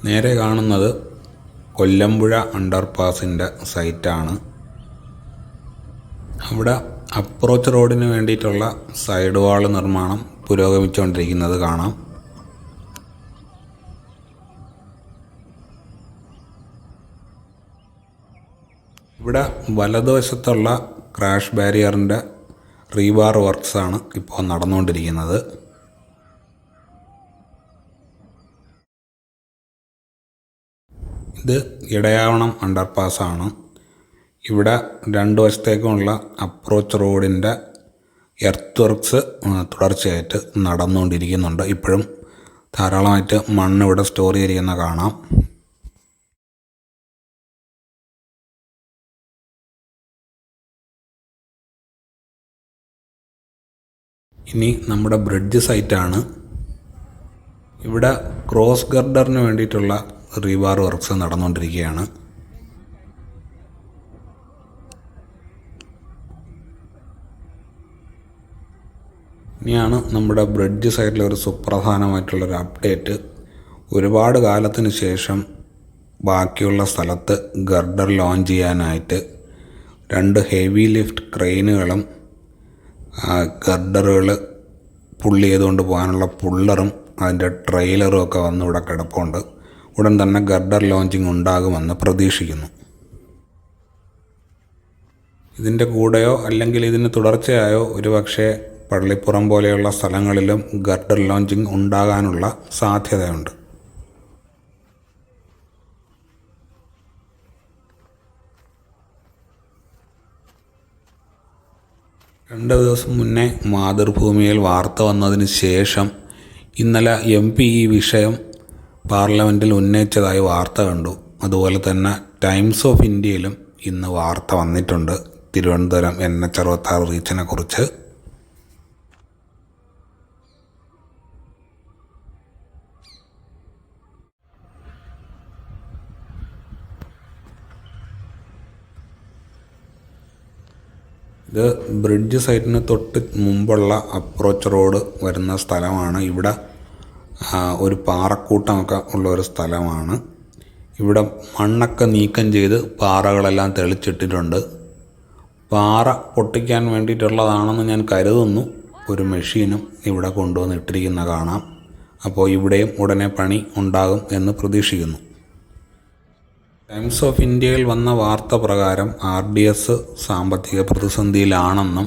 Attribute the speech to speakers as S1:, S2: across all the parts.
S1: നേരെ കാണുന്നത് കൊല്ലമ്പുഴ അണ്ടർപാസിൻ്റെ സൈറ്റാണ്. അവിടെ അപ്രോച്ച് റോഡിന് വേണ്ടിയിട്ടുള്ള സൈഡ് വാൾ നിർമ്മാണം പുരോഗമിച്ചുകൊണ്ടിരിക്കുന്നത് കാണാം. ഇവിടെ വലതുവശത്തുള്ള ക്രാഷ് ബാരിയറിൻ്റെ റീബാർ വർക്ക്സാണ് ഇപ്പോൾ നടന്നുകൊണ്ടിരിക്കുന്നത്. ഇത് ഇടയാവണം അണ്ടർപാസാണ്. ഇവിടെ രണ്ട് വശത്തേക്കുമുള്ള അപ്രോച്ച് റോഡിൻ്റെ എർത്ത് വർക്ക്സ് തുടർച്ചയായിട്ട് നടന്നുകൊണ്ടിരിക്കുന്നുണ്ട്. ഇപ്പോഴും ധാരാളമായിട്ട് മണ്ണ് ഇവിടെ സ്റ്റോർ ചെയ്തിരിക്കുന്ന കാണാം. ഇനി നമ്മുടെ ബ്രിഡ്ജ് സൈറ്റാണ്. ഇവിടെ ക്രോസ് ഗർഡറിന് വേണ്ടിയിട്ടുള്ള റീബാർ വർക്ക്സ് നടന്നുകൊണ്ടിരിക്കുകയാണ്. ഇനിയാണ് നമ്മുടെ ബ്രിഡ്ജ് സൈഡിലെ ഒരു സുപ്രധാനമായിട്ടുള്ളൊരു അപ്ഡേറ്റ്. ഒരുപാട് കാലത്തിന് ശേഷം ബാക്കിയുള്ള സ്ഥലത്ത് ഗർഡർ ലോഞ്ച് ചെയ്യാനായിട്ട് 2 ഹെവി ലിഫ്റ്റ് ക്രെയിനുകളും ഗർഡറുകൾ പുള്ളി ചെയ്തുകൊണ്ട് പോകാനുള്ള പുള്ളറും അതിൻ്റെ ട്രെയിലറും ഒക്കെ വന്ന് ഇവിടെ കിടപ്പുണ്ട്. ഉടൻ തന്നെ ഗർഡർ ലോഞ്ചിങ് ഉണ്ടാകുമെന്ന് പ്രതീക്ഷിക്കുന്നു. ഇതിൻ്റെ കൂടെയോ അല്ലെങ്കിൽ ഇതിന് തുടർച്ചയായോ ഒരുപക്ഷെ പള്ളിപ്പുറം പോലെയുള്ള സ്ഥലങ്ങളിലും ഗർഡർ ലോഞ്ചിങ് ഉണ്ടാകാനുള്ള സാധ്യതയുണ്ട്. രണ്ട് ദിവസം മുന്നേ മാതൃഭൂമിയിൽ വാർത്ത വന്നതിന് ശേഷം ഇന്നലെ MP ഈ വിഷയം പാർലമെൻറ്റിൽ ഉന്നയിച്ചതായി വാർത്ത കണ്ടു. അതുപോലെ തന്നെ ടൈംസ് ഓഫ് ഇന്ത്യയിലും ഇന്ന് വാർത്ത വന്നിട്ടുണ്ട് തിരുവനന്തപുരം NH66 റീച്ചിനെ കുറിച്ച്. ഇത് ബ്രിഡ്ജ് സൈറ്റിന് തൊട്ട് മുമ്പുള്ള അപ്രോച്ച് റോഡ് വരുന്ന സ്ഥലമാണ്. ഇവിടെ ഒരു പാറക്കൂട്ടമൊക്കെ ഉള്ള ഒരു സ്ഥലമാണ്. ഇവിടെ മണ്ണൊക്കെ നീക്കം ചെയ്ത് പാറകളെല്ലാം തെളിച്ചിട്ടിട്ടുണ്ട്. പാറ പൊട്ടിക്കാൻ വേണ്ടിയിട്ടുള്ളതാണെന്ന് ഞാൻ കരുതുന്നു. ഒരു മെഷീനും ഇവിടെ കൊണ്ടുവന്ന് ഇട്ടിരിക്കുന്ന കാണാം. അപ്പോൾ ഇവിടെയും ഉടനെ പണി ഉണ്ടാകും എന്ന് പ്രതീക്ഷിക്കുന്നു. ടൈംസ് ഓഫ് ഇന്ത്യയിൽ വന്ന വാർത്ത പ്രകാരം RDS സാമ്പത്തിക പ്രതിസന്ധിയിലാണെന്നും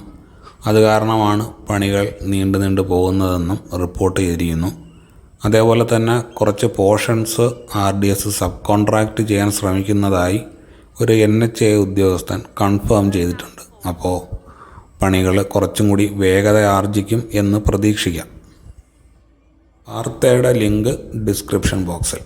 S1: അത് കാരണമാണ് പണികൾ നീണ്ടു പോകുന്നതെന്നും റിപ്പോർട്ട് ചെയ്തിരിക്കുന്നു. അതേപോലെ തന്നെ കുറച്ച് പോർഷൻസ് RDS സബ് കോൺട്രാക്റ്റ് ചെയ്യാൻ ശ്രമിക്കുന്നതായി ഒരു NHAI ഉദ്യോഗസ്ഥൻ കൺഫേം ചെയ്തിട്ടുണ്ട്. അപ്പോൾ പണികൾ കുറച്ചും കൂടി വേഗത ആർജിക്കും എന്ന് പ്രതീക്ഷിക്കാം. വാർത്തയുടെ ലിങ്ക് ഡിസ്ക്രിപ്ഷൻ ബോക്സിൽ.